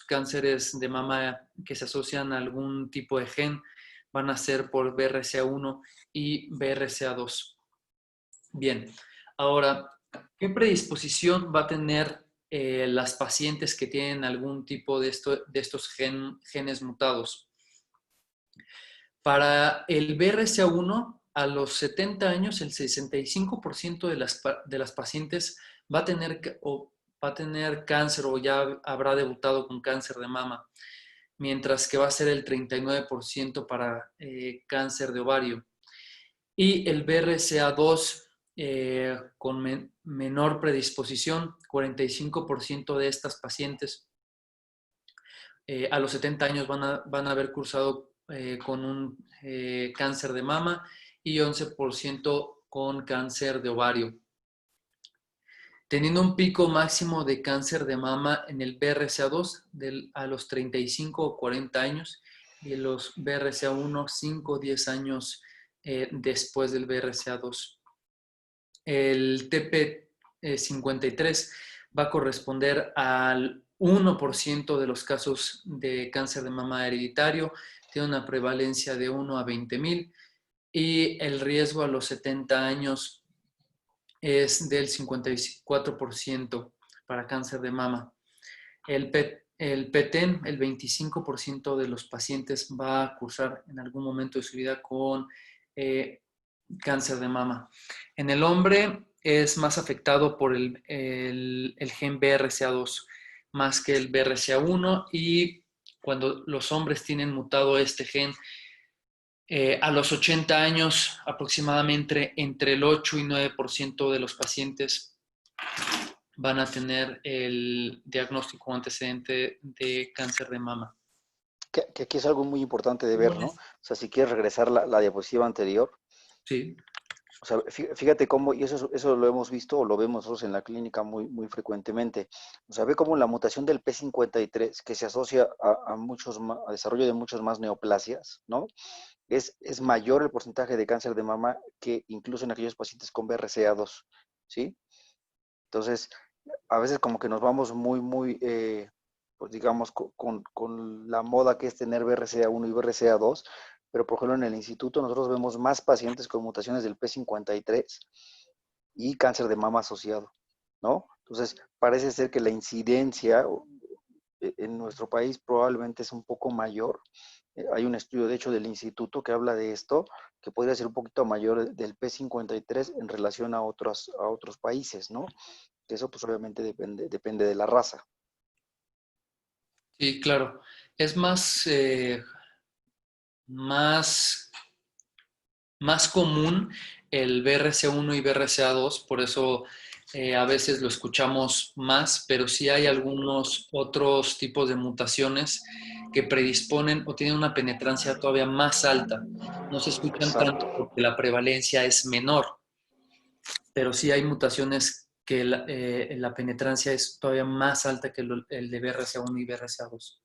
cánceres de mama que se asocian a algún tipo de gen van a ser por BRCA1 y BRCA2. Bien, ahora, ¿qué predisposición va a tener las pacientes que tienen algún tipo de estos genes mutados? Para el BRCA1, a los 70 años, el 65% de las pacientes va a tener cáncer o ya habrá debutado con cáncer de mama, mientras que va a ser el 39% para cáncer de ovario. Y el BRCA2 con menor predisposición, 45% de estas pacientes a los 70 años van a haber cursado con un cáncer de mama y 11% con cáncer de ovario, teniendo un pico máximo de cáncer de mama en el BRCA2 a los 35 o 40 años y en los BRCA1 5 o 10 años después del BRCA2. El TP53 va a corresponder al 1% de los casos de cáncer de mama hereditario, tiene una prevalencia de 1 a 20,000 y el riesgo a los 70 años es del 54% para cáncer de mama. El PTEN, el 25% de los pacientes va a cursar en algún momento de su vida con cáncer de mama. En el hombre es más afectado por el gen BRCA2 más que el BRCA1 y cuando los hombres tienen mutado este gen, a los 80 años aproximadamente entre el 8 y 9% de los pacientes van a tener el diagnóstico antecedente de cáncer de mama. Que aquí es algo muy importante de ver, ¿no? O sea, si quieres regresar la diapositiva anterior. Sí. O sea, fíjate cómo, y eso lo hemos visto o lo vemos nosotros en la clínica muy frecuentemente. O sea, ve cómo la mutación del P53, que se asocia a desarrollo de muchas más neoplasias, ¿no? Es mayor el porcentaje de cáncer de mama que incluso en aquellos pacientes con BRCA2, ¿sí? Entonces, a veces como que nos vamos pues digamos, con la moda que es tener BRCA1 y BRCA2, pero por ejemplo en el instituto nosotros vemos más pacientes con mutaciones del P53 y cáncer de mama asociado, ¿no? Entonces, parece ser que la incidencia en nuestro país probablemente es un poco mayor. Hay un estudio, de hecho, del instituto que habla de esto, que podría ser un poquito mayor del P53 en relación a otros países, ¿no? Que eso pues obviamente depende de la raza. Sí, claro. Es más común el BRCA1 y BRCA2, por eso a veces lo escuchamos más, pero sí hay algunos otros tipos de mutaciones que predisponen o tienen una penetrancia todavía más alta. No se escuchan tanto Exacto. porque la prevalencia es menor, pero sí hay mutaciones que la penetrancia es todavía más alta que el de BRCA1 y BRCA2.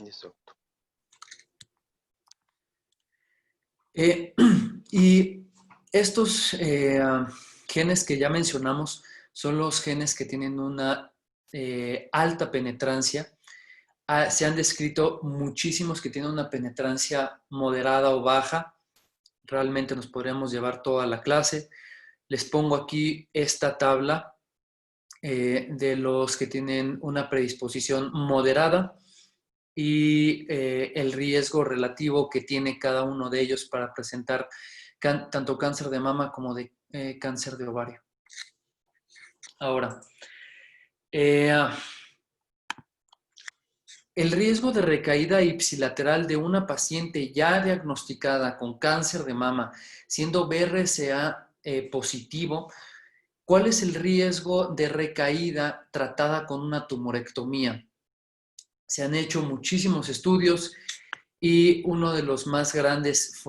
Exacto. Y estos genes que ya mencionamos son los genes que tienen una alta penetrancia. Se han descrito muchísimos que tienen una penetrancia moderada o baja. Realmente nos podríamos llevar toda la clase. Les pongo aquí esta tabla de los que tienen una predisposición moderada y el riesgo relativo que tiene cada uno de ellos para presentar tanto cáncer de mama como de cáncer de ovario. Ahora, el riesgo de recaída ipsilateral de una paciente ya diagnosticada con cáncer de mama, siendo BRCA positivo, ¿cuál es el riesgo de recaída tratada con una tumorectomía? Se han hecho muchísimos estudios y uno de los más grandes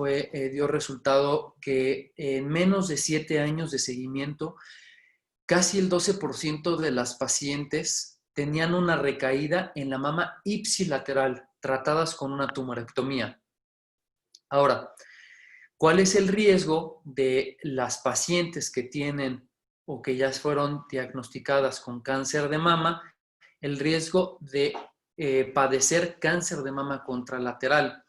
dio resultado que en menos de 7 años de seguimiento, casi el 12% de las pacientes tenían una recaída en la mama ipsilateral tratadas con una tumorectomía. Ahora, ¿cuál es el riesgo de las pacientes que tienen o que ya fueron diagnosticadas con cáncer de mama? El riesgo de padecer cáncer de mama contralateral.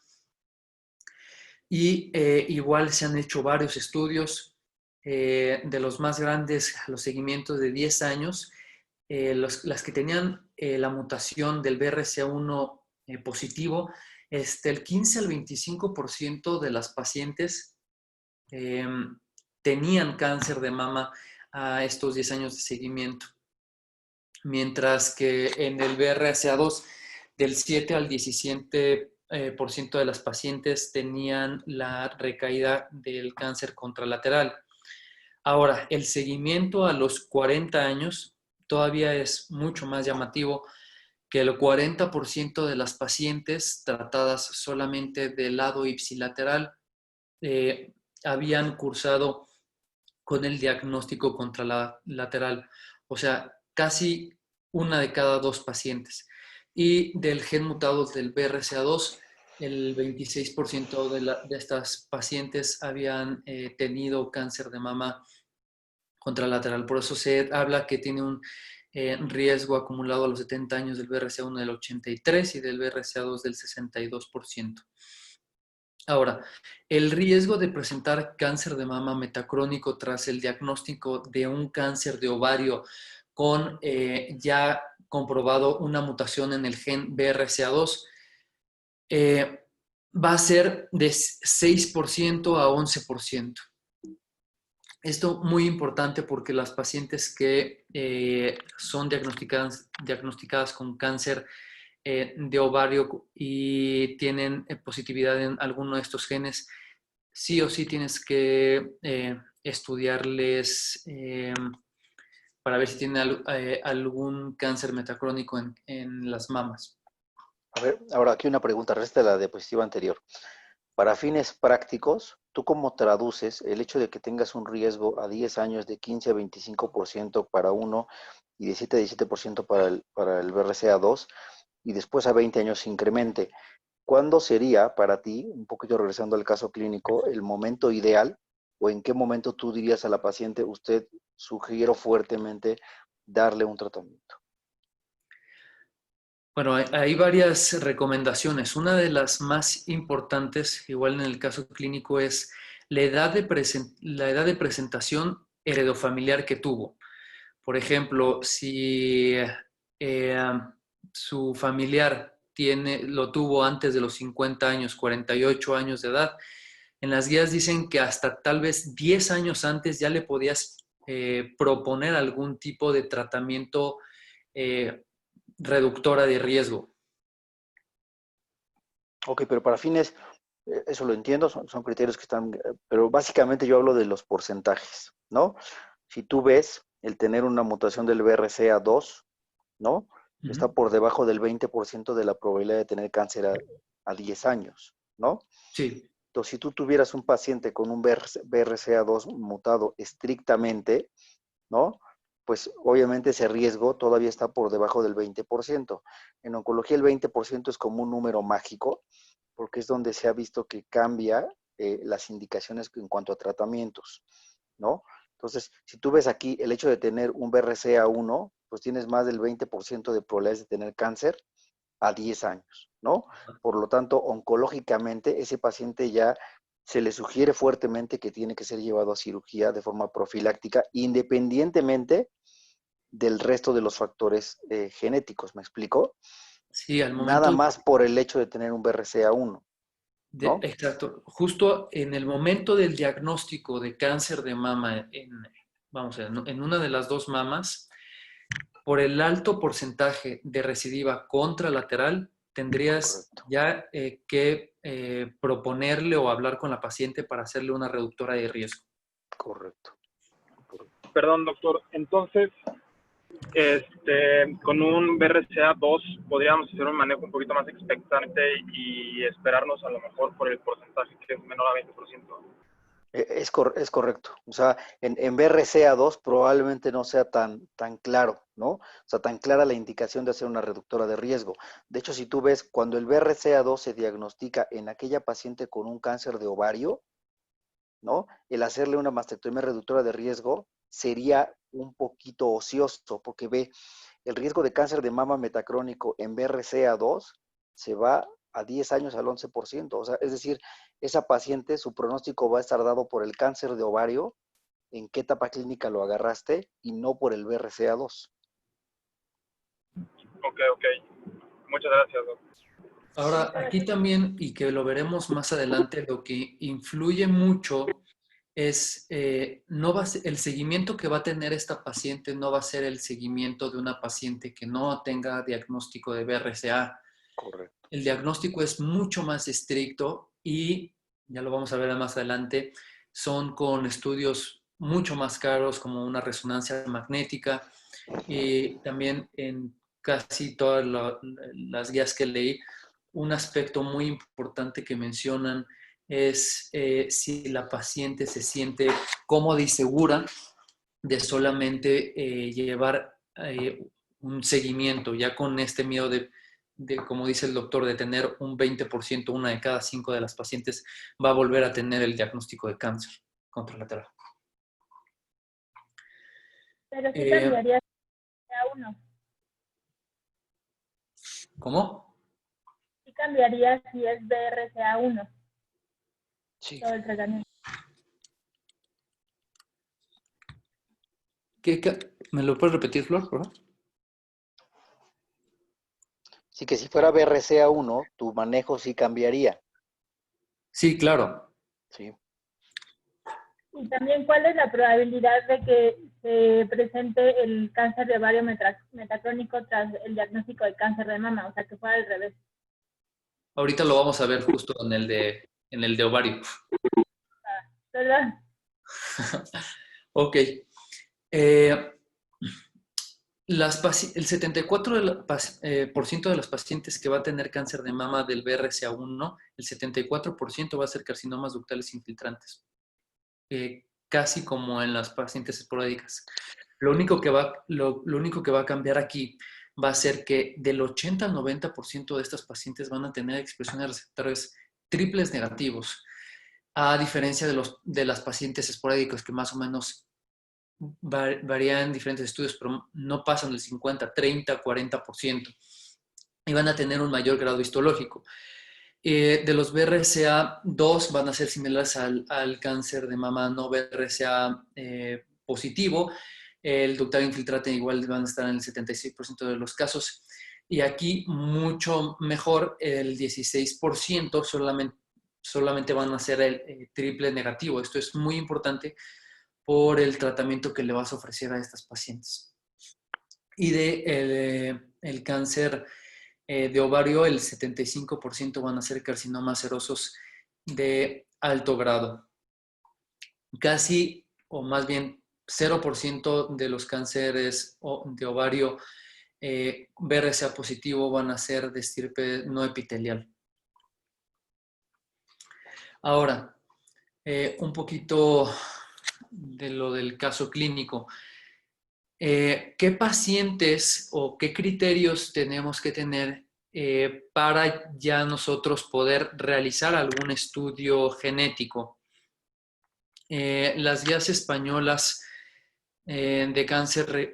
Y igual se han hecho varios estudios, de los más grandes, los seguimientos de 10 años, las que tenían la mutación del BRCA1 positivo, el 15 al 25% de las pacientes eh, tenían cáncer de mama a estos 10 años de seguimiento, mientras que en el BRCA2 del 7 al 17% ciento de las pacientes tenían la recaída del cáncer contralateral. Ahora, el seguimiento a los 40 años todavía es mucho más llamativo, que el 40% de las pacientes tratadas solamente del lado ipsilateral eh, habían cursado con el diagnóstico contralateral. O sea, casi una de cada dos pacientes. Y del gen mutado del BRCA2, el 26% de estas pacientes habían tenido cáncer de mama contralateral. Por eso se habla que tiene un riesgo acumulado a los 70 años del BRCA1 del 83% y del BRCA2 del 62%. Ahora, el riesgo de presentar cáncer de mama metacrónico tras el diagnóstico de un cáncer de ovario con ya comprobado una mutación en el gen BRCA2 va a ser de 6% a 11%. Esto muy importante porque las pacientes que son diagnosticadas con cáncer de ovario y tienen positividad en alguno de estos genes, sí o sí tienes que estudiarles para ver si tienen algún cáncer metacrónico en las mamas. A ver, ahora aquí una pregunta, resta de la diapositiva anterior. Para fines prácticos, ¿tú cómo traduces el hecho de que tengas un riesgo a 10 años de 15 a 25% para uno y de 7 a 17% para el BRCA2 y después a 20 años se incremente? ¿Cuándo sería para ti, un poquito regresando al caso clínico, el momento ideal o en qué momento tú dirías a la paciente, usted sugiero fuertemente darle un tratamiento? Bueno, hay varias recomendaciones. Una de las más importantes, igual en el caso clínico, es la edad de presentación heredofamiliar que tuvo. Por ejemplo, si eh, su familiar lo tuvo antes de los 50 años, 48 años de edad, en las guías dicen que hasta tal vez 10 años antes ya le podías proponer algún tipo de tratamiento eh, reductora de riesgo. Ok, pero para fines, eso lo entiendo, son criterios que están, pero básicamente yo hablo de los porcentajes, ¿no? Si tú ves el tener una mutación del BRCA2, ¿no? Uh Está -huh. por debajo del 20% de la probabilidad de tener cáncer a 10 años, ¿no? Sí. Entonces, si tú tuvieras un paciente con un BRCA2 mutado estrictamente, ¿no? Pues obviamente ese riesgo todavía está por debajo del 20%. En oncología el 20% es como un número mágico, porque es donde se ha visto que cambia las indicaciones en cuanto a tratamientos, ¿no? Entonces, si tú ves aquí el hecho de tener un BRCA1, pues tienes más del 20% de probabilidades de tener cáncer a 10 años, ¿no? Por lo tanto, oncológicamente, ese paciente ya se le sugiere fuertemente que tiene que ser llevado a cirugía de forma profiláctica, independientemente del resto de los factores genéticos, ¿me explico? Sí, al Nada momento más por el hecho de tener un BRCA1, ¿no? exacto, justo en el momento del diagnóstico de cáncer de mama, vamos a ver, en una de las dos mamas, por el alto porcentaje de recidiva contralateral, tendrías Correcto, ya que proponerle o hablar con la paciente para hacerle una reductora de riesgo. correcto. Perdón, doctor. Entonces, con un BRCA2 podríamos hacer un manejo un poquito más expectante y esperarnos a lo mejor por el porcentaje que es menor a 20%. Es correcto. O sea, en BRCA2 probablemente no sea tan claro, ¿no? O sea, tan clara la indicación de hacer una reductora de riesgo. De hecho, si tú ves, cuando el BRCA2 se diagnostica en aquella paciente con un cáncer de ovario, ¿no? El hacerle una mastectomía reductora de riesgo sería un poquito ocioso, porque ve, el riesgo de cáncer de mama metacrónico en BRCA2 se va a 10 años al 11%. O sea, es decir, esa paciente, su pronóstico va a estar dado por el cáncer de ovario, en qué etapa clínica lo agarraste, y no por el BRCA2. Ok. Muchas gracias, doctor. Ahora, aquí también, y que lo veremos más adelante, lo que influye mucho es, no va a ser, el seguimiento que va a tener esta paciente no va a ser el seguimiento de una paciente que no tenga diagnóstico de BRCA. Correcto. El diagnóstico es mucho más estricto y, ya lo vamos a ver más adelante, son con estudios mucho más caros como una resonancia magnética. Y también en casi todas las guías que leí, un aspecto muy importante que mencionan es si la paciente se siente cómoda y segura de solamente llevar un seguimiento, ya con este miedo como dice el doctor, de tener un 20%, una de cada 5 de las pacientes va a volver a tener el diagnóstico de cáncer contralateral. Pero sí cambiaría a uno. ¿Cómo? Sí cambiaría si es BRCA1. Sí. Todo el tratamiento. ¿Me lo puedes repetir, Flor, por favor? Sí, que si fuera BRCA1, tu manejo sí cambiaría. Sí, claro. Sí. Y también, ¿cuál es la probabilidad de que se presente el cáncer de ovario metacrónico tras el diagnóstico de cáncer de mama? O sea, que fuera al revés. Ahorita lo vamos a ver justo en el de ovario. ¿Verdad? Ok. El 74% de los pacientes que va a tener cáncer de mama del BRCA1, el 74% va a ser carcinomas ductales infiltrantes. Casi como en las pacientes esporádicas. Lo único que va a cambiar aquí va a ser que del 80 al 90% de estas pacientes van a tener expresión de receptores triples negativos, a diferencia de las pacientes esporádicas que más o menos varían en diferentes estudios, pero no pasan del 50, 30, 40%, y van a tener un mayor grado histológico. De los BRCA2 van a ser similares al cáncer de mama no BRCA positivo. El ductal infiltrante igual van a estar en el 76% de los casos. Y aquí mucho mejor, el 16% solamente van a ser el triple negativo. Esto es muy importante por el tratamiento que le vas a ofrecer a estas pacientes. Y el cáncer de ovario, el 75% van a ser carcinomas serosos de alto grado. Casi, o más bien 0% de los cánceres de ovario BRCA positivo van a ser de estirpe no epitelial. Ahora, un poquito de lo del caso clínico. ¿Qué pacientes o qué criterios tenemos que tener para ya nosotros poder realizar algún estudio genético? Las guías españolas de cáncer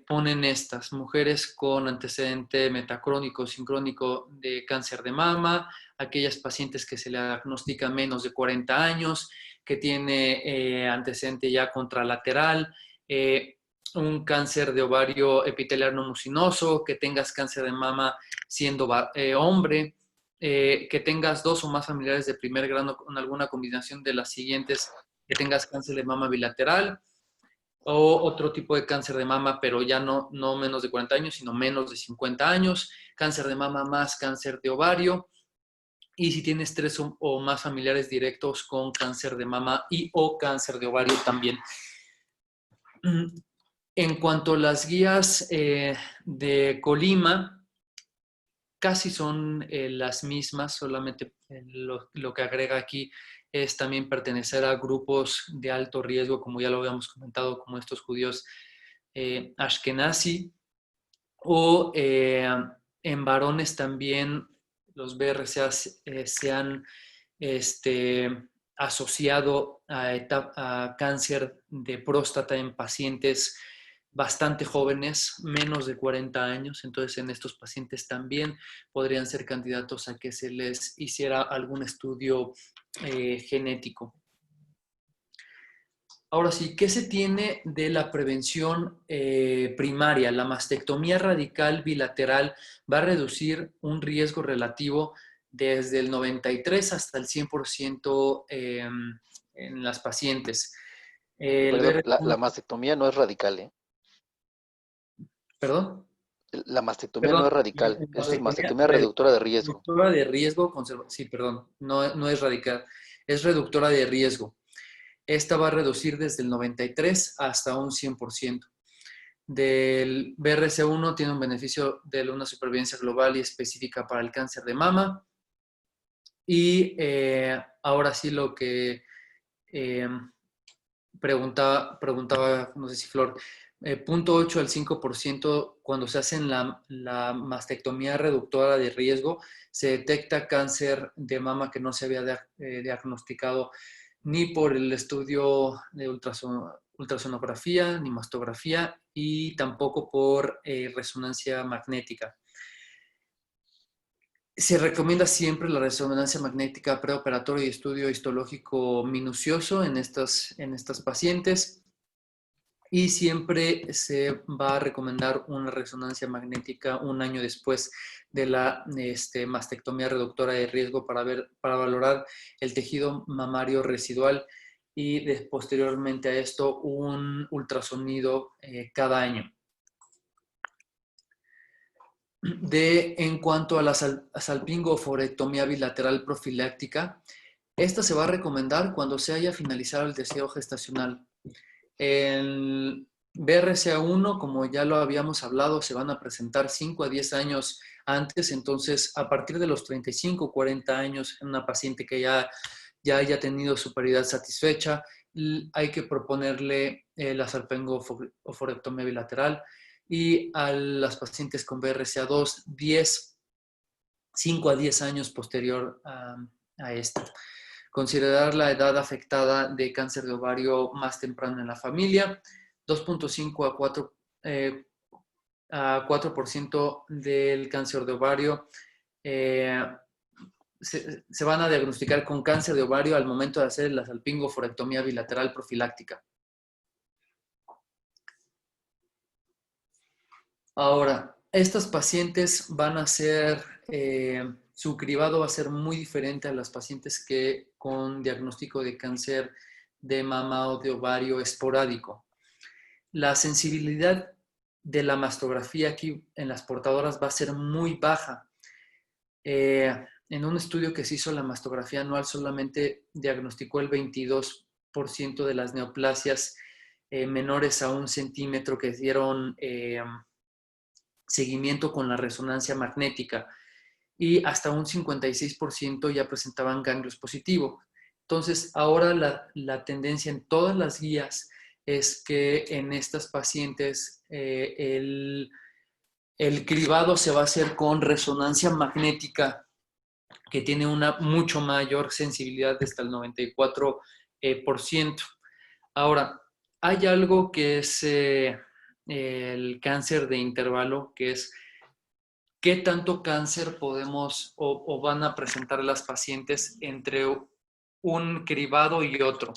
ponen estas: mujeres con antecedente metacrónico o sincrónico de cáncer de mama, aquellas pacientes que se le diagnostica menos de 40 años, que tiene antecedente ya contralateral, un cáncer de ovario epitelial no mucinoso, que tengas cáncer de mama siendo hombre, que tengas 2 o más familiares de primer grado con alguna combinación de las siguientes, que tengas cáncer de mama bilateral, o otro tipo de cáncer de mama, pero ya no menos de 40 años, sino menos de 50 años, cáncer de mama más cáncer de ovario, y si tienes 3 o más familiares directos con cáncer de mama y o cáncer de ovario también. En cuanto a las guías de Colima, casi son las mismas, solamente lo que agrega aquí es también pertenecer a grupos de alto riesgo, como ya lo habíamos comentado, como estos judíos Ashkenazi, o en varones también los BRCA se han asociado a cáncer de próstata en pacientes bastante jóvenes, menos de 40 años, entonces en estos pacientes también podrían ser candidatos a que se les hiciera algún estudio genético. Ahora sí, ¿qué se tiene de la prevención primaria? La mastectomía radical bilateral va a reducir un riesgo relativo desde el 93 hasta el 100% en las pacientes. Perdón, la mastectomía no es radical, ¿eh? ¿Perdón? La mastectomía no Perdón, es radical, esa es mastectomía mastectomía reductora de riesgo. reductora de riesgo, sí, perdón, no es radical, es reductora de riesgo. Esta va a reducir desde el 93 hasta un 100%. Del BRCA1 tiene un beneficio de una supervivencia global y específica para el cáncer de mama. Y ahora sí lo que preguntaba, no sé si Flor, 0.8 al 5% cuando se hacen la mastectomía reductora de riesgo, se detecta cáncer de mama que no se había diagnosticado ni por el estudio de ultrasonografía ni mastografía y tampoco por resonancia magnética. Se recomienda siempre la resonancia magnética preoperatoria y estudio histológico minucioso en estas pacientes. Y siempre se va a recomendar una resonancia magnética un año después de la mastectomía reductora de riesgo para valorar el tejido mamario residual y posteriormente a esto un ultrasonido cada año. En cuanto a la salpingoforectomía bilateral profiláctica, esta se va a recomendar cuando se haya finalizado el deseo gestacional. El BRCA1, como ya lo habíamos hablado, se van a presentar 5 a 10 años antes, entonces a partir de los 35, 40 años, en una paciente que ya haya tenido su paridad satisfecha, hay que proponerle la salpingoforectomía bilateral. Y a las pacientes con BRCA2, 5 a 10 años posterior a esto. Considerar la edad afectada de cáncer de ovario más temprano en la familia, 2.5 a 4% del cáncer de ovario se van a diagnosticar con cáncer de ovario al momento de hacer la salpingoforectomía bilateral profiláctica. Ahora, estas pacientes van a ser, su cribado va a ser muy diferente a las pacientes que con diagnóstico de cáncer de mama o de ovario esporádico. La sensibilidad de la mastografía aquí en las portadoras va a ser muy baja. En un estudio que se hizo, la mastografía anual solamente diagnosticó el 22% de las neoplasias menores a 1 centímetro que dieron seguimiento con la resonancia magnética y hasta un 56% ya presentaban ganglios positivos. Entonces, ahora la tendencia en todas las guías es que en estas pacientes el cribado se va a hacer con resonancia magnética que tiene una mucho mayor sensibilidad de hasta el 94%. Ahora, hay algo que es el cáncer de intervalo, que es qué tanto cáncer podemos o van a presentar las pacientes entre un cribado y otro.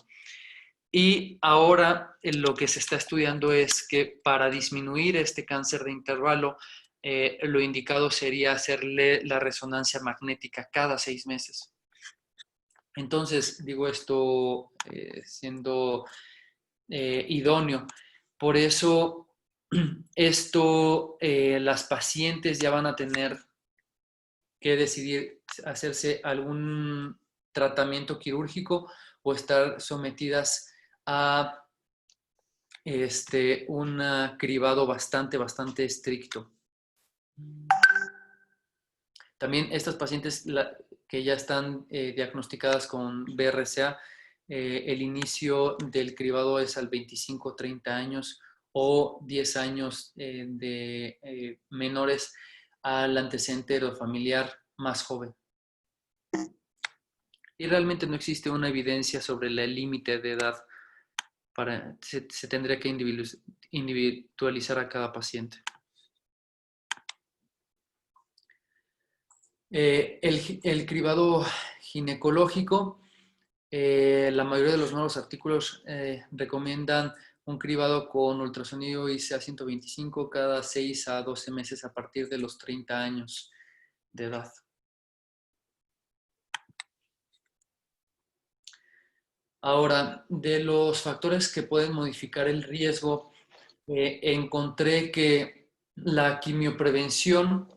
Y ahora lo que se está estudiando es que para disminuir este cáncer de intervalo, lo indicado sería hacerle la resonancia magnética cada 6 meses. Entonces, digo esto siendo idóneo. Por eso, las pacientes ya van a tener que decidir hacerse algún tratamiento quirúrgico o estar sometidas a un cribado bastante estricto. También estas pacientes que ya están diagnosticadas con BRCA, el inicio del cribado es al 25-30 años o 10 años de menores al antecedente familiar más joven. Y realmente no existe una evidencia sobre el límite de edad se tendría que individualizar a cada paciente. El cribado ginecológico, la mayoría de los nuevos artículos recomiendan un cribado con ultrasonido ICA-125 cada 6 a 12 meses a partir de los 30 años de edad. Ahora, de los factores que pueden modificar el riesgo, encontré que la quimioprevención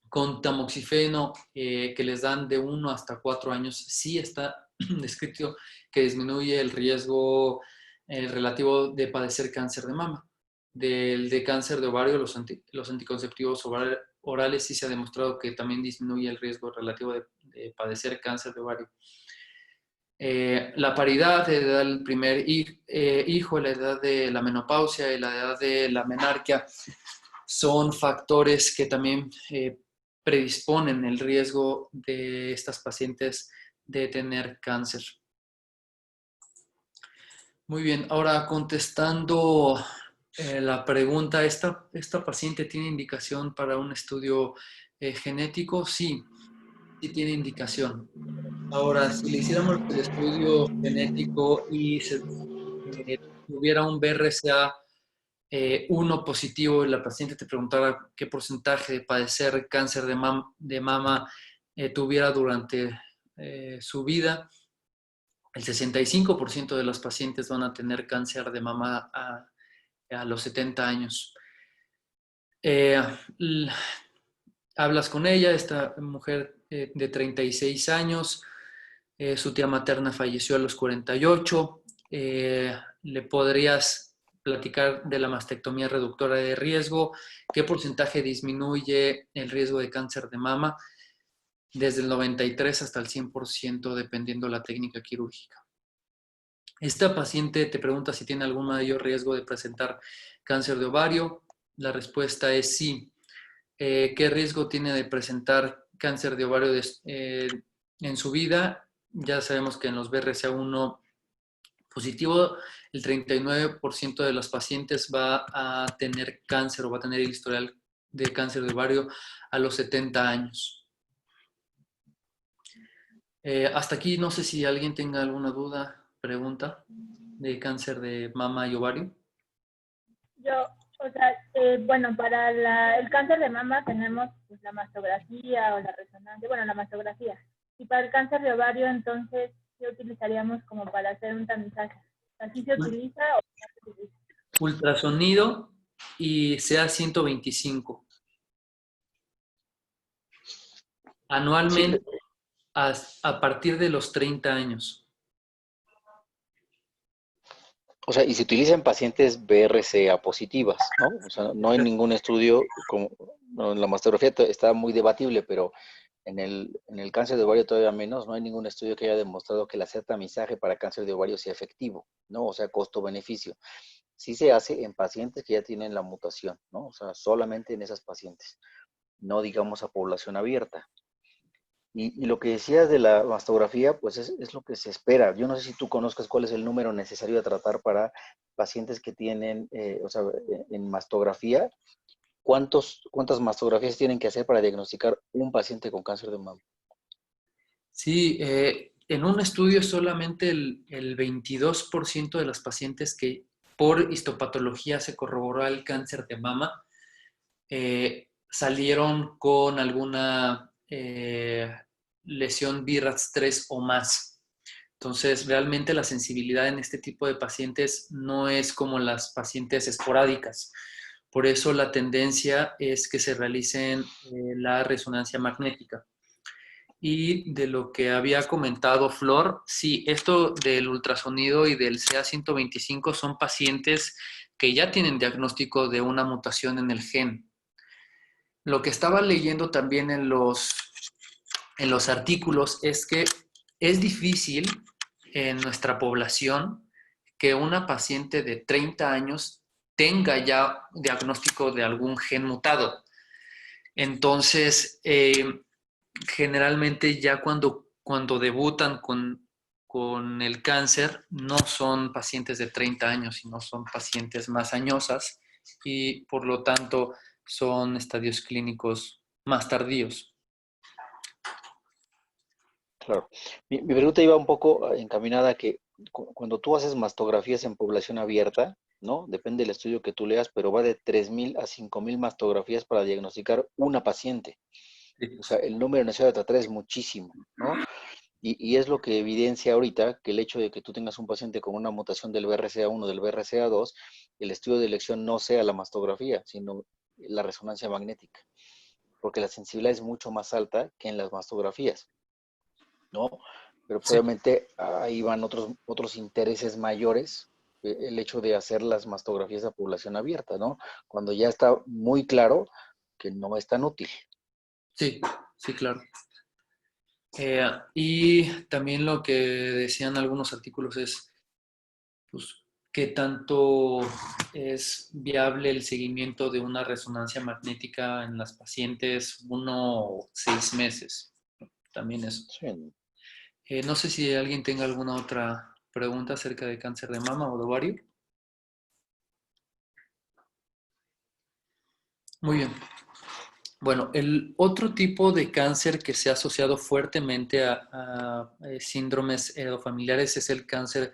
con tamoxifeno que les dan de 1 hasta 4 años, sí está descrito que disminuye el riesgo relativo de padecer cáncer de mama. De cáncer de ovario, los anticonceptivos orales sí se ha demostrado que también disminuye el riesgo relativo de padecer cáncer de ovario. La paridad, la edad del primer hijo, la edad de la menopausia y la edad de la menarquia son factores que también predisponen el riesgo de estas pacientes de tener cáncer. Muy bien, ahora contestando la pregunta, ¿esta paciente tiene indicación para un estudio genético? Sí, sí tiene indicación. Ahora, si le hiciéramos el estudio genético y hubiera un BRCA 1 positivo y la paciente te preguntara qué porcentaje de padecer cáncer de mama tuviera durante su vida, el 65% de las pacientes van a tener cáncer de mama a los 70 años. Hablas con ella, esta mujer de 36 años, su tía materna falleció a los 48, le podrías platicar de la mastectomía reductora de riesgo, qué porcentaje disminuye el riesgo de cáncer de mama, desde el 93 hasta el 100% dependiendo la técnica quirúrgica. Esta paciente te pregunta si tiene algún mayor riesgo de presentar cáncer de ovario. La respuesta es sí. ¿Qué riesgo tiene de presentar cáncer de ovario en su vida? Ya sabemos que en los BRCA1 positivo, el 39% de las pacientes va a tener cáncer o va a tener el historial de cáncer de ovario a los 70 años. Hasta aquí no sé si alguien tenga alguna duda, pregunta de cáncer de mama y ovario. Yo, o sea, bueno, para el cáncer de mama tenemos pues, la mastografía o la resonancia, bueno, la mastografía. Y para el cáncer de ovario, entonces, ¿qué utilizaríamos como para hacer un tamizaje? ¿Así se utiliza o no se utiliza? Ultrasonido y CA-125. Anualmente a partir de los 30 años. O sea, y se utiliza en pacientes BRCA positivas, ¿no? O sea, no hay ningún estudio, como la mastografía está muy debatible, pero en el cáncer de ovario todavía menos, no hay ningún estudio que haya demostrado que el hacer tamizaje para cáncer de ovario sea efectivo, ¿no? O sea, costo-beneficio. Sí se hace en pacientes que ya tienen la mutación, ¿no? O sea, solamente en esas pacientes, no digamos a población abierta. Y lo que decías de la mastografía, pues es lo que se espera. Yo no sé si tú conozcas cuál es el número necesario a tratar para pacientes que tienen, o sea, en mastografía, ¿cuántas mastografías tienen que hacer para diagnosticar un paciente con cáncer de mama? Sí, en un estudio solamente el 22% de las pacientes que por histopatología se corroboró el cáncer de mama salieron con alguna lesión BRAF 3 o más. Entonces, realmente la sensibilidad en este tipo de pacientes no es como las pacientes esporádicas. Por eso la tendencia es que se realicen la resonancia magnética. Y de lo que había comentado Flor, sí, esto del ultrasonido y del CA-125 son pacientes que ya tienen diagnóstico de una mutación en el gen. Lo que estaba leyendo también en los artículos es que es difícil en nuestra población que una paciente de 30 años tenga ya diagnóstico de algún gen mutado. Entonces, generalmente ya cuando debutan con con el cáncer no son pacientes de 30 años, sino son pacientes más añosas y por lo tanto son estadios clínicos más tardíos. Claro. Mi pregunta iba un poco encaminada a que cuando tú haces mastografías en población abierta, ¿no? Depende del estudio que tú leas, pero va de 3.000 a 5.000 mastografías para diagnosticar una paciente. O sea, el número necesario de tratar es muchísimo, ¿no? Y es lo que evidencia ahorita que el hecho de que tú tengas un paciente con una mutación del BRCA1, del BRCA2, el estudio de elección no sea la mastografía, sino la resonancia magnética, porque la sensibilidad es mucho más alta que en las mastografías, ¿no? Pero Sí. probablemente ahí van otros intereses mayores, el hecho de hacer las mastografías a población abierta, ¿no? Cuando ya está muy claro que no es tan útil. Sí, sí, claro. Y también lo que decían algunos artículos es, pues, qué tanto es viable el seguimiento de una resonancia magnética en las pacientes 1 o 6 meses. También eso. Sí. No sé si alguien tenga alguna otra pregunta acerca de cáncer de mama o de ovario. Muy bien. Bueno, el otro tipo de cáncer que se ha asociado fuertemente a síndromes heredofamiliares es el cáncer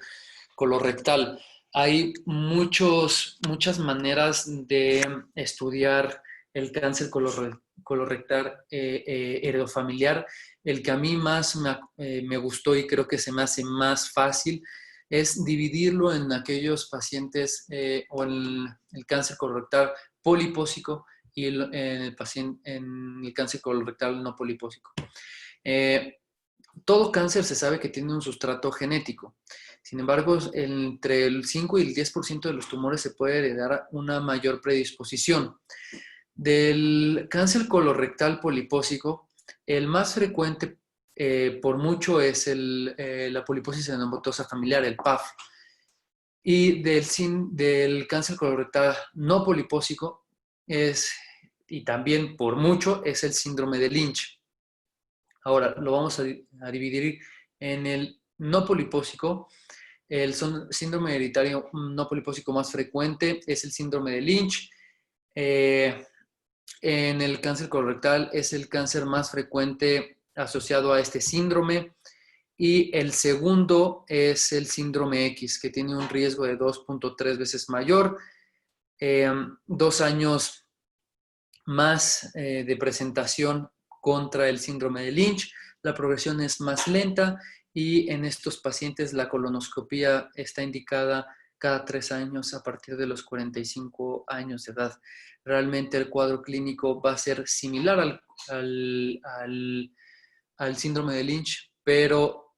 colorectal. Hay muchas maneras de estudiar el cáncer colorectal heredofamiliar. El que a mí más me gustó y creo que se me hace más fácil es dividirlo en aquellos pacientes o el cáncer colorectal polipósico y en el cáncer colorectal no polipósico. Todo cáncer se sabe que tiene un sustrato genético. Sin embargo, entre el 5 y el 10% de los tumores se puede heredar una mayor predisposición. Del cáncer colorectal polipósico, el más frecuente por mucho es la poliposis anematosa familiar, el PAF. Y del cáncer colorectal no polipósico y también por mucho, es el síndrome de Lynch. Ahora, lo vamos a dividir en el no polipósico. El síndrome hereditario no polipósico más frecuente es el síndrome de Lynch. En el cáncer colorectal es el cáncer más frecuente asociado a este síndrome. Y el segundo es el síndrome X, que tiene un riesgo de 2.3 veces mayor, 2 años más de presentación contra el síndrome de Lynch. La progresión es más lenta y en estos pacientes la colonoscopía está indicada cada 3 años a partir de los 45 años de edad. Realmente el cuadro clínico va a ser similar al síndrome de Lynch, pero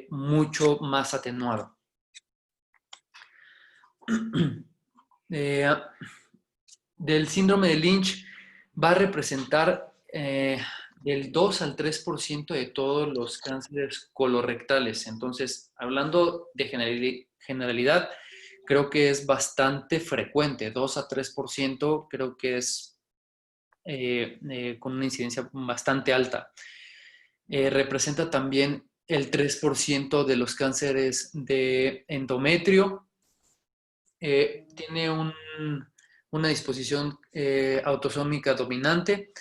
mucho más atenuado. Del síndrome de Lynch va a representar del 2 al 3% de todos los cánceres colorectales. Entonces, hablando de generalidad, creo que es bastante frecuente. 2 a 3% creo que es con una incidencia bastante alta. Representa también el 3% de los cánceres de endometrio. Tiene una disposición autosómica dominante.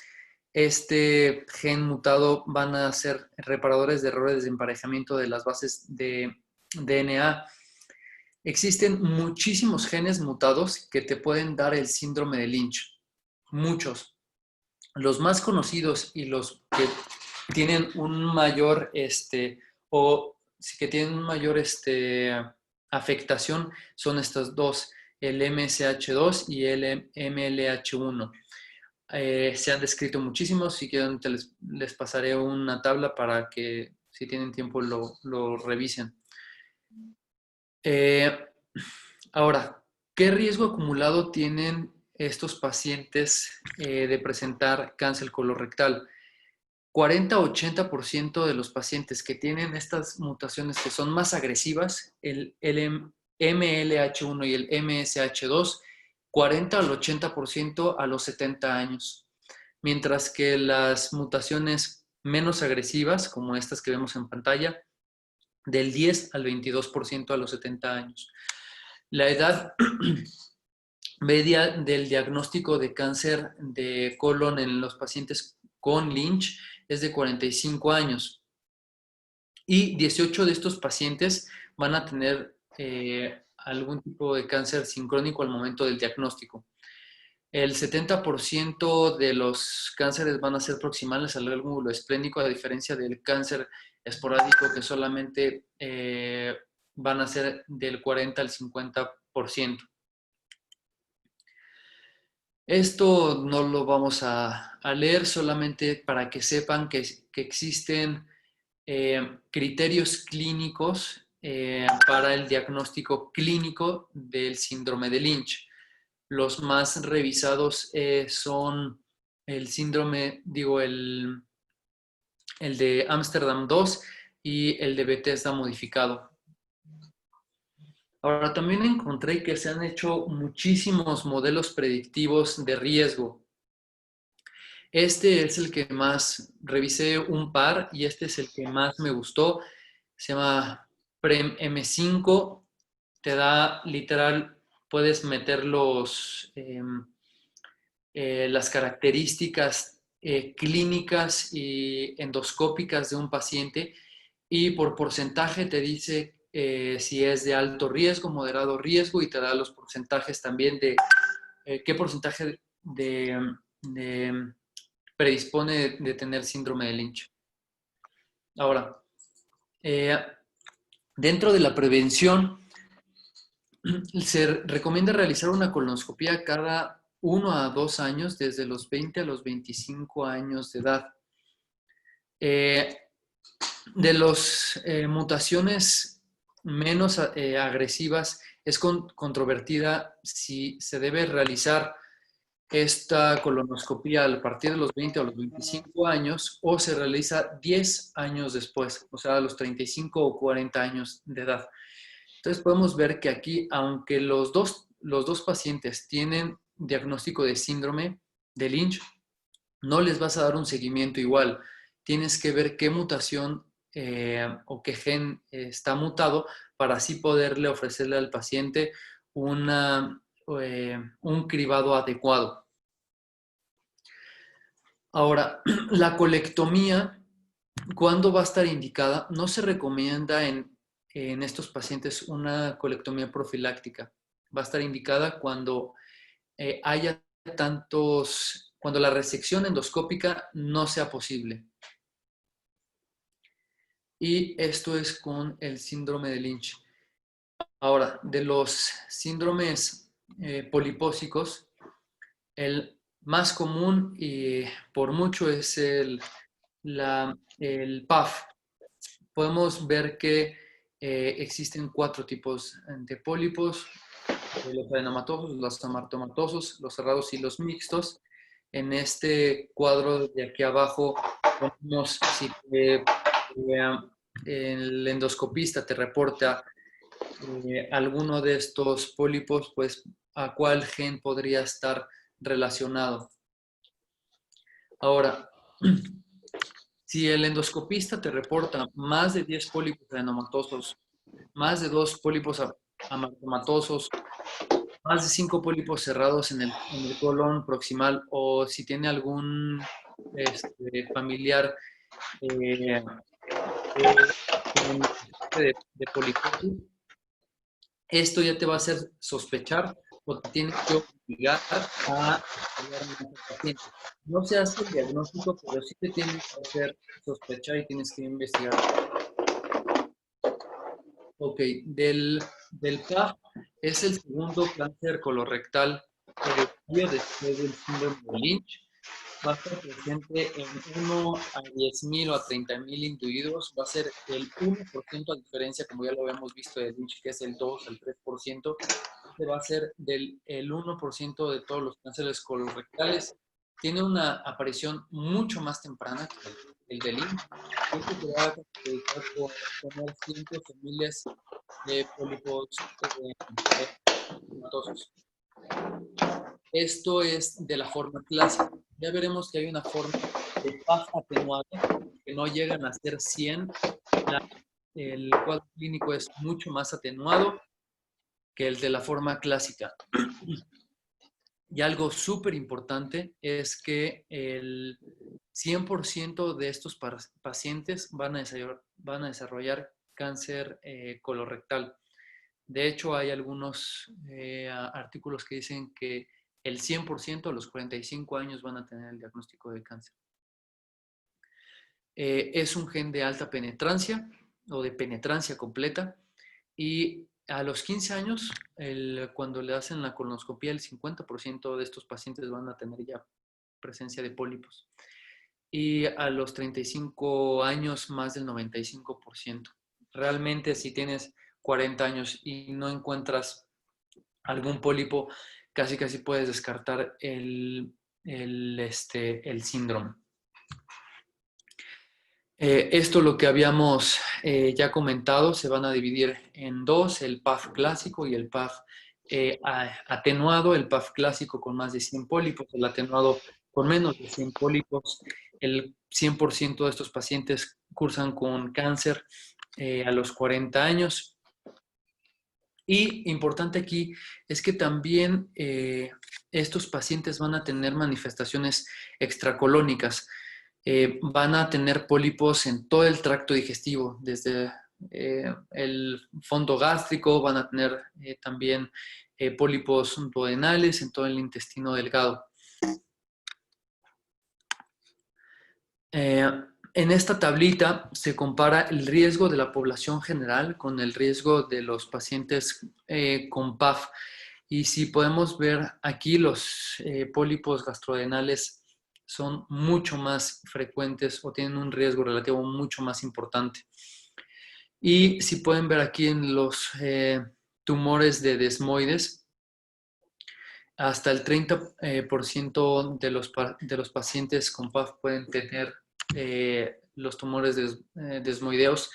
Este gen mutado van a ser reparadores de errores de emparejamiento de las bases de DNA. Existen muchísimos genes mutados que te pueden dar el síndrome de Lynch. Muchos. Los más conocidos y los que tienen un mayor afectación son estos dos, el MSH2 y el MLH1. Se han descrito muchísimos, si quieren les pasaré una tabla para que si tienen tiempo lo revisen. Ahora, ¿qué riesgo acumulado tienen estos pacientes de presentar cáncer colorectal? 40-80% de los pacientes que tienen estas mutaciones que son más agresivas, el MLH1 y el MSH2, 40 al 80% a los 70 años. Mientras que las mutaciones menos agresivas, como estas que vemos en pantalla, del 10 al 22% a los 70 años. La edad media del diagnóstico de cáncer de colon en los pacientes con Lynch es de 45 años. Y 18 de estos pacientes van a tener algún tipo de cáncer sincrónico al momento del diagnóstico. El 70% de los cánceres van a ser proximales al lóbulo esplénico, a diferencia del cáncer esporádico, que solamente van a ser del 40 al 50%. Esto no lo vamos a leer, solamente para que sepan que existen criterios clínicos para el diagnóstico clínico del síndrome de Lynch. Los más revisados son el síndrome, el de Ámsterdam 2 y el de Bethesda modificado. Ahora, también encontré que se han hecho muchísimos modelos predictivos de riesgo. Este es el que más, revisé un par y este es el que más me gustó. Se llama PREM M5. Te da literal, puedes meter las características clínicas y endoscópicas de un paciente y por porcentaje te dice si es de alto riesgo, moderado riesgo y te da los porcentajes también de qué porcentaje de predispone de tener síndrome de Lynch. Ahora, dentro de la prevención, se recomienda realizar una colonoscopia cada 1 a 2 años, desde los 20 a los 25 años de edad. De las mutaciones menos agresivas, es controvertida si se debe realizar esta colonoscopia a partir de los 20 o los 25 años o se realiza 10 años después, o sea, a los 35 o 40 años de edad. Entonces podemos ver que aquí, aunque los dos pacientes tienen diagnóstico de síndrome de Lynch, no les vas a dar un seguimiento igual. Tienes que ver qué mutación o qué gen está mutado para así poderle ofrecerle al paciente un cribado adecuado. Ahora, la colectomía, ¿cuándo va a estar indicada? No se recomienda en estos pacientes una colectomía profiláctica. Va a estar indicada cuando haya cuando la resección endoscópica no sea posible. Y esto es con el síndrome de Lynch. Ahora, de los síndromes polipósicos, el más común y por mucho es el PAF. Podemos ver que existen 4 tipos de pólipos: los adenomatosos, los amartomatosos, los cerrados y los mixtos. En este cuadro de aquí abajo ponemos si el endoscopista te reporta alguno de estos pólipos, pues a cuál gen podría estar relacionado. Ahora, si el endoscopista te reporta más de 10 pólipos adenomatosos, más de 2 pólipos amartomatosos, más de 5 pólipos cerrados en el colon proximal, o si tiene algún familiar de poliposis, esto ya te va a hacer sospechar o te tiene que obligar a paciente. No se hace el diagnóstico, pero sí te tiene que hacer sospechar y tienes que investigar. Ok, del PAF es el segundo cáncer colorectal después del síndrome de Lynch. Va a estar presente en 1 a 10,000 o a 30,000 individuos. Va a ser el 1% a diferencia, como ya lo habíamos visto de Lynch, que es el 2, el 3%. Este va a ser el 1% de todos los cánceres colorectales. Tiene una aparición mucho más temprana que el de Lynch. Esto te va a caracterizar por tener cientos o miles de pólipos adenomatosos. Esto es de la forma clásica. Ya veremos que hay una forma de PAF atenuada que no llegan a ser 100. el cuadro clínico es mucho más atenuado que el de la forma clásica. Y algo súper importante es que el 100% de estos pacientes van a desarrollar cáncer colorectal. De hecho, hay algunos artículos que dicen que el 100% a los 45 años van a tener el diagnóstico de cáncer. Es un gen de alta penetrancia o de penetrancia completa y a los 15 años, cuando le hacen la colonoscopia, el 50% de estos pacientes van a tener ya presencia de pólipos. Y a los 35 años, más del 95%. Realmente, si tienes 40 años y no encuentras algún pólipo, casi puedes descartar el síndrome. Esto, lo que habíamos ya comentado, se van a dividir en dos, el PAF clásico y el PAF atenuado. El PAF clásico con más de 100 pólipos, el atenuado con menos de 100 pólipos. El 100% de estos pacientes cursan con cáncer a los 40 años. Y importante aquí es que también estos pacientes van a tener manifestaciones extracolónicas. Van a tener pólipos en todo el tracto digestivo, desde el fondo gástrico, van a tener también pólipos duodenales en todo el intestino delgado. En esta tablita se compara el riesgo de la población general con el riesgo de los pacientes con PAF. Y si podemos ver aquí, los pólipos gastrodenales son mucho más frecuentes o tienen un riesgo relativo mucho más importante. Y si pueden ver aquí en los tumores de desmoides, hasta el 30% de los pacientes con PAF pueden tener los tumores desmoideos,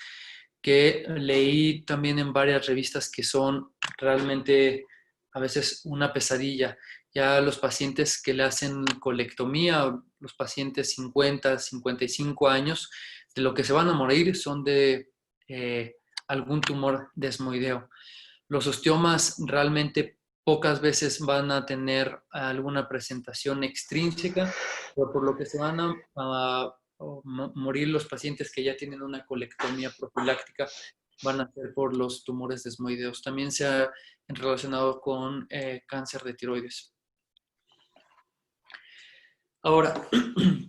que leí también en varias revistas que son realmente a veces una pesadilla. Ya los pacientes que le hacen colectomía, los pacientes 50, 55 años, de lo que se van a morir son de algún tumor desmoideo. Los osteomas realmente pocas veces van a tener alguna presentación extrínseca, pero por lo que se van a morir los pacientes que ya tienen una colectomía profiláctica van a ser por los tumores desmoideos. También se ha relacionado con cáncer de tiroides. Ahora,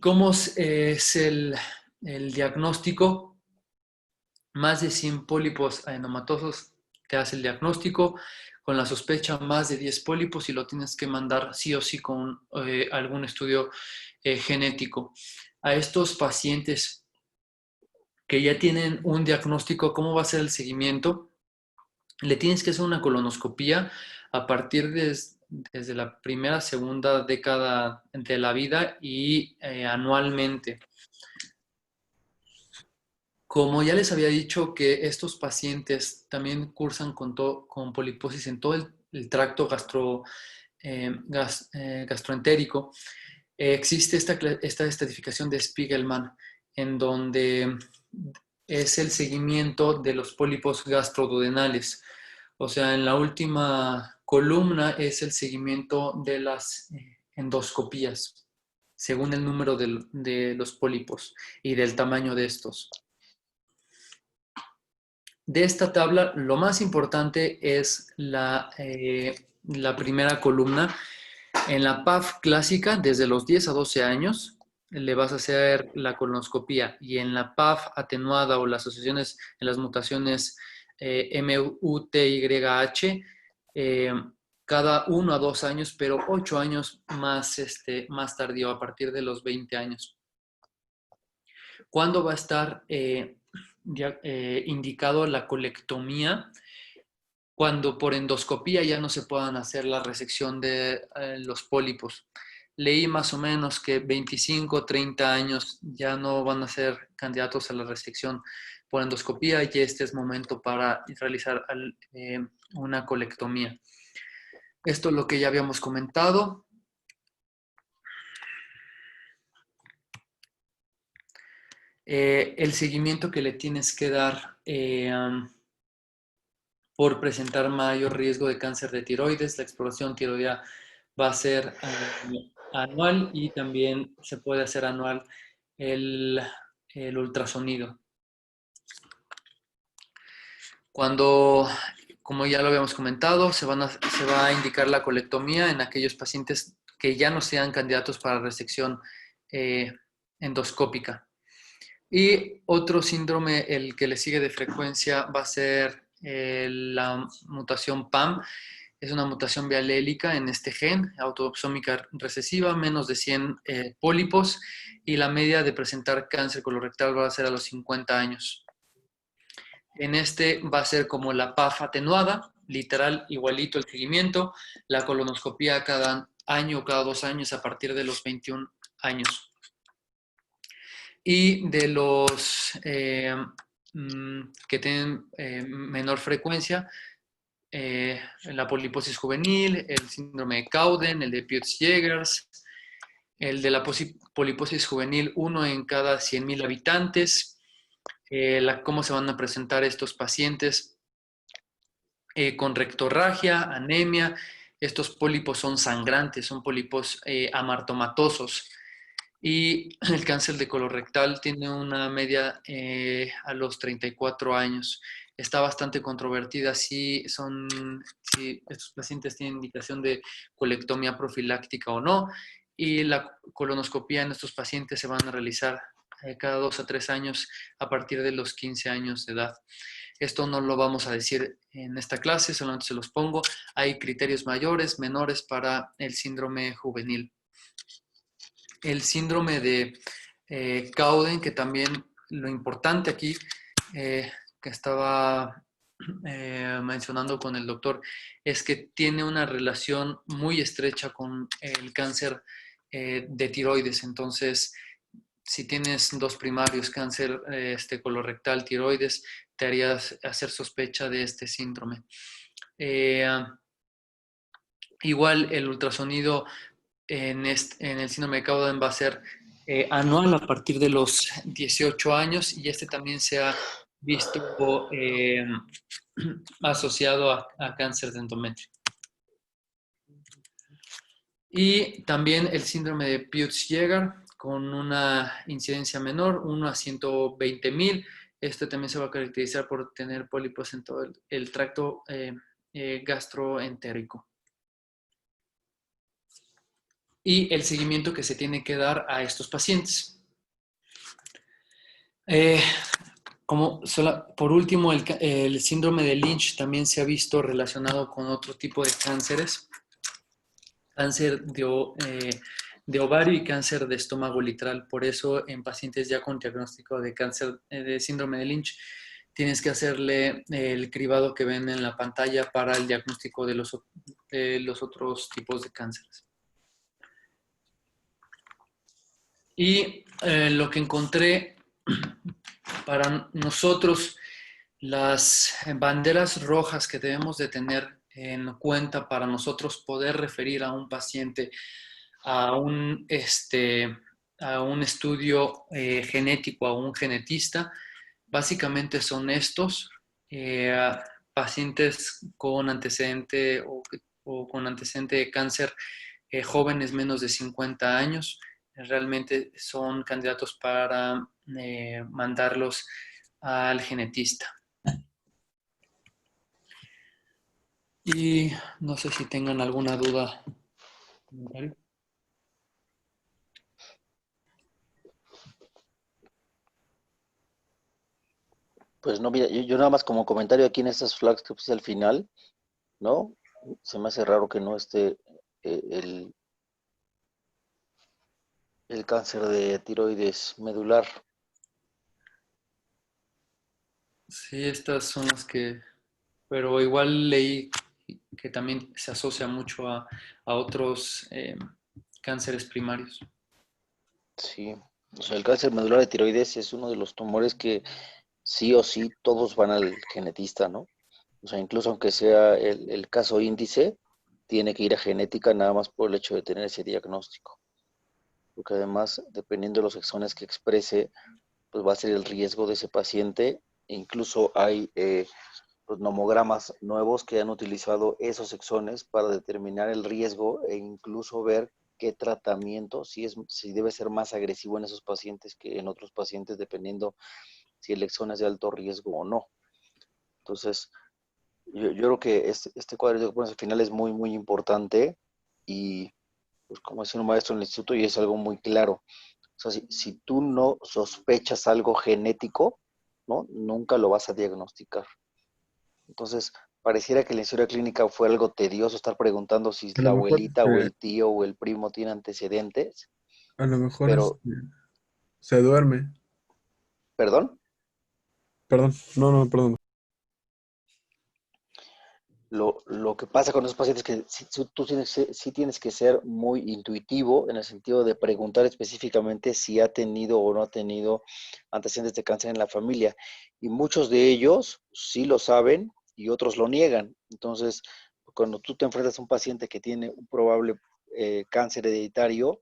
¿cómo es el diagnóstico? Más de 100 pólipos adenomatosos te hace el diagnóstico. Con la sospecha más de 10 pólipos y lo tienes que mandar sí o sí con algún estudio genético. A estos pacientes que ya tienen un diagnóstico, ¿cómo va a ser el seguimiento? Le tienes que hacer una colonoscopía a partir desde la primera, segunda década de la vida y anualmente. Como ya les había dicho que estos pacientes también cursan con poliposis en todo el tracto gastroentérico, existe esta estratificación de Spiegelman, en donde es el seguimiento de los pólipos gastroduodenales. O sea, en la última columna es el seguimiento de las endoscopías, según el número de los pólipos y del tamaño de estos. De esta tabla, lo más importante es la primera columna. En la PAF clásica, desde los 10 a 12 años, le vas a hacer la colonoscopía. Y en la PAF atenuada o las asociaciones en las mutaciones MUTYH, cada 1 a 2 años, pero 8 años más tardío, a partir de los 20 años. ¿Cuándo va a estar indicado la colectomía? Cuando por endoscopía ya no se puedan hacer la resección de los pólipos. Leí más o menos que 25, 30 años ya no van a ser candidatos a la resección por endoscopía y este es momento para realizar una colectomía. Esto es lo que ya habíamos comentado. el seguimiento que le tienes que dar por presentar mayor riesgo de cáncer de tiroides. La exploración tiroidea va a ser anual y también se puede hacer anual el ultrasonido. Cuando, como ya lo habíamos comentado, se va a indicar la colectomía en aquellos pacientes que ya no sean candidatos para resección endoscópica. Y otro síndrome, el que le sigue de frecuencia, va a ser la mutación PAM. Es una mutación bialélica en este gen, autosómica recesiva, menos de 100 pólipos, y la media de presentar cáncer colorectal va a ser a los 50 años. En este va a ser como la PAF atenuada, literal, igualito el seguimiento, la colonoscopía cada año o cada 2 años a partir de los 21 años. Y de los que tienen menor frecuencia, la poliposis juvenil, el síndrome de Cowden, el de Peutz-Jeghers, el de la poliposis juvenil, 1 en cada 100,000 habitantes. Cómo se van a presentar estos pacientes con rectorragia, anemia. Estos pólipos son sangrantes, son pólipos amartomatosos. Y el cáncer de colorectal tiene una media a los 34 años. Está bastante controvertida si estos pacientes tienen indicación de colectomía profiláctica o no. Y la colonoscopía en estos pacientes se van a realizar cada 2 a 3 años a partir de los 15 años de edad. Esto no lo vamos a decir en esta clase, solamente se los pongo. Hay criterios mayores, menores para el síndrome juvenil. El síndrome de Cowden, que también lo importante aquí, que estaba mencionando con el doctor, es que tiene una relación muy estrecha con el cáncer de tiroides. Entonces, si tienes 2 primarios, cáncer colorectal, tiroides, te harías hacer sospecha de este síndrome. Igual el ultrasonido en el síndrome de Cowden va a ser anual a partir de los 18 años y este también se ha visto asociado a cáncer de endometrio. Y también el síndrome de Peutz-Jeghers con una incidencia menor, 1 a 120,000. Este también se va a caracterizar por tener pólipos en todo el tracto gastroentérico. Y el seguimiento que se tiene que dar a estos pacientes. Por último, el síndrome de Lynch también se ha visto relacionado con otro tipo de cánceres. Cáncer de ovario y cáncer de estómago literal. Por eso, en pacientes ya con diagnóstico de cáncer de síndrome de Lynch, tienes que hacerle el cribado que ven en la pantalla para el diagnóstico de los otros tipos de cánceres. Y lo que encontré para nosotros, las banderas rojas que debemos de tener en cuenta para nosotros poder referir a un paciente a un estudio genético, a un genetista, básicamente son estos, pacientes con antecedente o con antecedente de cáncer, jóvenes menos de 50 años, realmente son candidatos para mandarlos al genetista. Y no sé si tengan alguna duda. ¿Comentario? Pues no, mira, yo nada más como comentario aquí en estas flags que puse al final, ¿no? Se me hace raro que no esté el cáncer de tiroides medular. Sí, estas son las que, pero igual leí que también se asocia mucho a otros cánceres primarios. Sí, o sea, el cáncer medular de tiroides es uno de los tumores que sí o sí todos van al genetista, ¿no? O sea, incluso aunque sea el caso índice, tiene que ir a genética nada más por el hecho de tener ese diagnóstico. Porque además, dependiendo de los exones que exprese, pues va a ser el riesgo de ese paciente. Incluso hay los nomogramas nuevos que han utilizado esos exones para determinar el riesgo e incluso ver qué tratamiento, si debe ser más agresivo en esos pacientes que en otros pacientes, dependiendo si el exón es de alto riesgo o no. Entonces, yo creo que este cuadro al final es muy, muy importante y, pues como decía un maestro en el instituto, y es algo muy claro. O sea, si tú no sospechas algo genético, ¿no? Nunca lo vas a diagnosticar. Entonces, pareciera que la historia clínica fue algo tedioso estar preguntando si A la lo mejor, abuelita o el tío o el primo tiene antecedentes, a lo mejor pero, se duerme. perdón, Perdón, no, perdón. lo que pasa con esos pacientes es que tú sí tienes que ser muy intuitivo en el sentido de preguntar específicamente si ha tenido o no ha tenido antecedentes de cáncer en la familia. Y muchos de ellos sí lo saben y otros lo niegan. Entonces, cuando tú te enfrentas a un paciente que tiene un probable cáncer hereditario,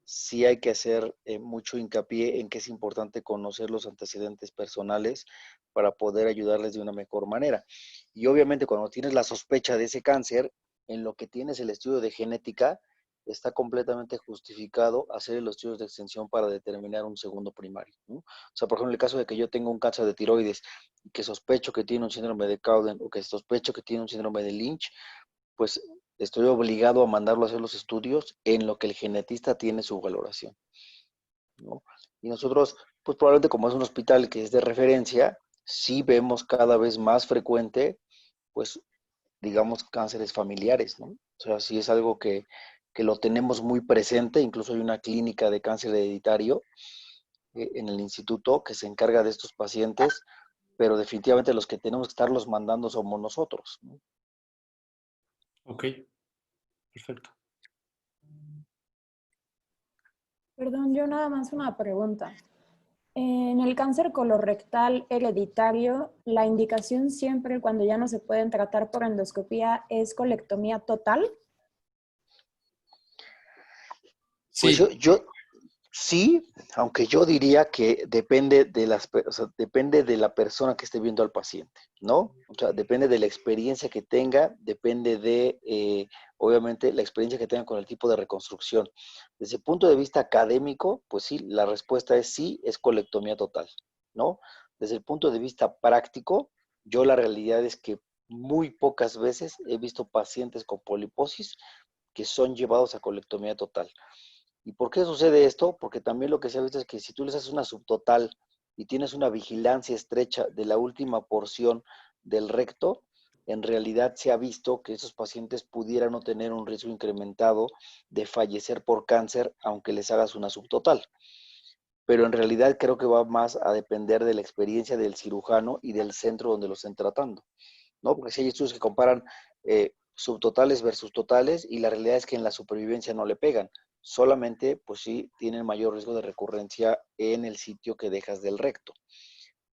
sí hay que hacer mucho hincapié en que es importante conocer los antecedentes personales para poder ayudarles de una mejor manera. Y obviamente cuando tienes la sospecha de ese cáncer, en lo que tienes el estudio de genética, está completamente justificado hacer los estudios de extensión para determinar un segundo primario, ¿no? O sea, por ejemplo, en el caso de que yo tenga un cáncer de tiroides y que sospecho que tiene un síndrome de Cowden o que sospecho que tiene un síndrome de Lynch, pues estoy obligado a mandarlo a hacer los estudios en lo que el genetista tiene su valoración, ¿no? Y nosotros, pues probablemente como es un hospital que es de referencia, sí vemos cada vez más frecuente, pues, digamos, cánceres familiares, ¿no? O sea, sí es algo que lo tenemos muy presente, incluso hay una clínica de cáncer hereditario en el instituto que se encarga de estos pacientes, pero definitivamente los que tenemos que estarlos mandando somos nosotros, ¿no? Ok, perfecto. Perdón, yo nada más una pregunta. En el cáncer colorectal hereditario, la indicación siempre cuando ya no se pueden tratar por endoscopía es colectomía total. Pues Sí, yo sí, aunque yo diría que depende de o sea, depende de la persona que esté viendo al paciente, ¿no? O sea, depende de la experiencia que tenga, depende de, obviamente, la experiencia que tenga con el tipo de reconstrucción. Desde el punto de vista académico, pues sí, la respuesta es sí, es colectomía total, ¿no? Desde el punto de vista práctico, yo la realidad es que muy pocas veces he visto pacientes con poliposis que son llevados a colectomía total. ¿Y por qué sucede esto? Porque también lo que se ha visto es que si tú les haces una subtotal y tienes una vigilancia estrecha de la última porción del recto, en realidad se ha visto que esos pacientes pudieran no tener un riesgo incrementado de fallecer por cáncer aunque les hagas una subtotal. Pero en realidad creo que va más a depender de la experiencia del cirujano y del centro donde lo estén tratando, ¿no? Porque si hay estudios que comparan subtotales versus totales y la realidad es que en la supervivencia no le pegan, solamente pues sí tienen mayor riesgo de recurrencia en el sitio que dejas del recto.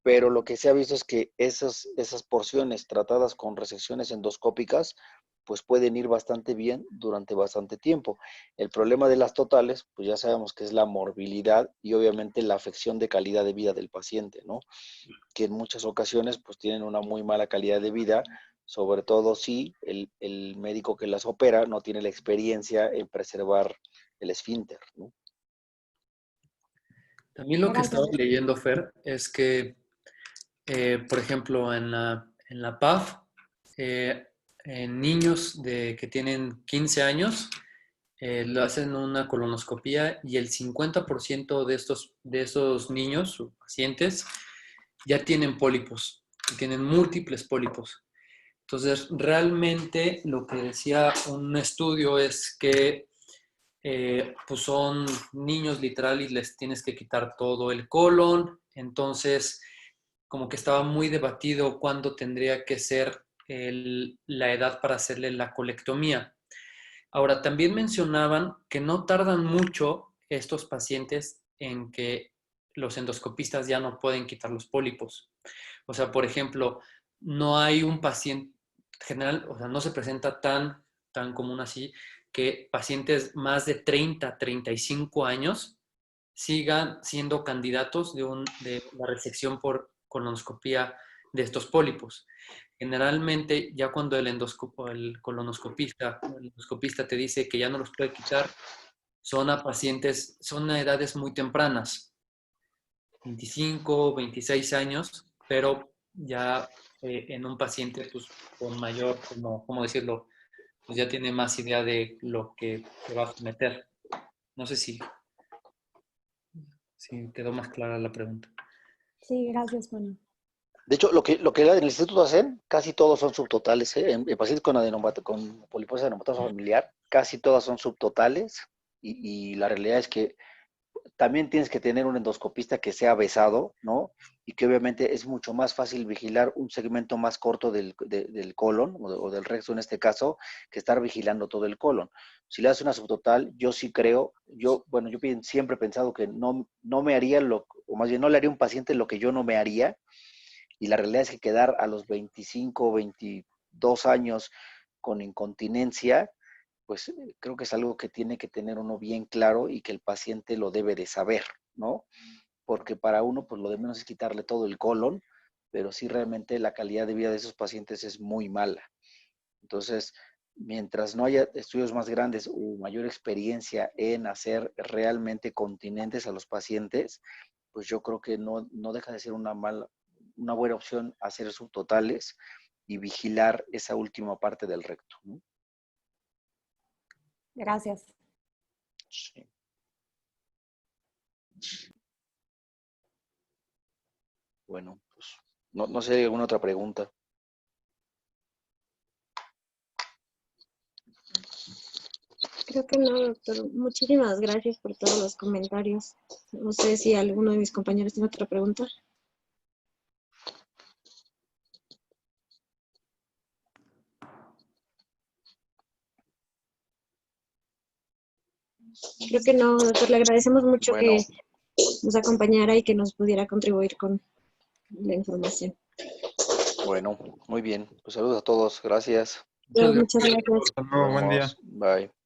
Pero lo que se ha visto es que esas porciones tratadas con resecciones endoscópicas pues pueden ir bastante bien durante bastante tiempo. El problema de las totales, pues ya sabemos que es la morbilidad y obviamente la afección de calidad de vida del paciente, ¿no? Que en muchas ocasiones pues tienen una muy mala calidad de vida, sobre todo si el médico que las opera no tiene la experiencia en preservar el esfínter, ¿no? también lo que Gracias. estaba leyendo, Fer, es que, por ejemplo, en la PAF, en niños que tienen 15 años, lo hacen una colonoscopía y el 50% de esos niños o pacientes ya tienen pólipos, tienen múltiples pólipos. Entonces, realmente lo que decía un estudio es que pues son niños literal y les tienes que quitar todo el colon. Entonces, como que estaba muy debatido cuándo tendría que ser la edad para hacerle la colectomía. Ahora, también mencionaban que no tardan mucho estos pacientes en que los endoscopistas ya no pueden quitar los pólipos. O sea, por ejemplo, no hay un paciente general, o sea, no se presenta tan común así que pacientes más de 30, 35 años sigan siendo candidatos de la resección por colonoscopía de estos pólipos. Generalmente, ya cuando el colonoscopista o el endoscopista te dice que ya no los puede quitar, son a edades muy tempranas, 25, 26 años, pero ya en un paciente pues, con mayor, ¿cómo decirlo? Pues ya tiene más idea de lo que se va a someter. No sé si quedó más clara la pregunta. Sí, gracias, Juana. De hecho, lo que en el instituto hacen, casi todos son subtotales, ¿eh? En pacientes con poliposis adenomatosa familiar, casi todas son subtotales y la realidad es que también tienes que tener un endoscopista que sea avesado, ¿no? Y que obviamente es mucho más fácil vigilar un segmento más corto del colon o del recto en este caso, que estar vigilando todo el colon. Si le das una subtotal, yo sí creo, bueno, yo siempre he pensado que no me haría o más bien no le haría a un paciente lo que yo no me haría, y la realidad es que quedar a los 25, 22 años con incontinencia, pues creo que es algo que tiene que tener uno bien claro y que el paciente lo debe de saber, ¿no? Porque para uno, pues lo de menos es quitarle todo el colon, pero sí realmente la calidad de vida de esos pacientes es muy mala. Entonces, mientras no haya estudios más grandes o mayor experiencia en hacer realmente continentes a los pacientes, pues yo creo que no deja de ser una buena opción hacer subtotales y vigilar esa última parte del recto, ¿no? Gracias. Sí. Bueno, pues no sé, ¿alguna otra pregunta? Creo que no, doctor. Muchísimas gracias por todos los comentarios. No sé si alguno de mis compañeros tiene otra pregunta. Creo que no, doctor. Le agradecemos mucho Bueno, que nos acompañara y que nos pudiera contribuir con la información. bueno, muy bien. Pues saludos a todos. Gracias. Muchas gracias. Muchas gracias. Hasta luego, buen día. Bye.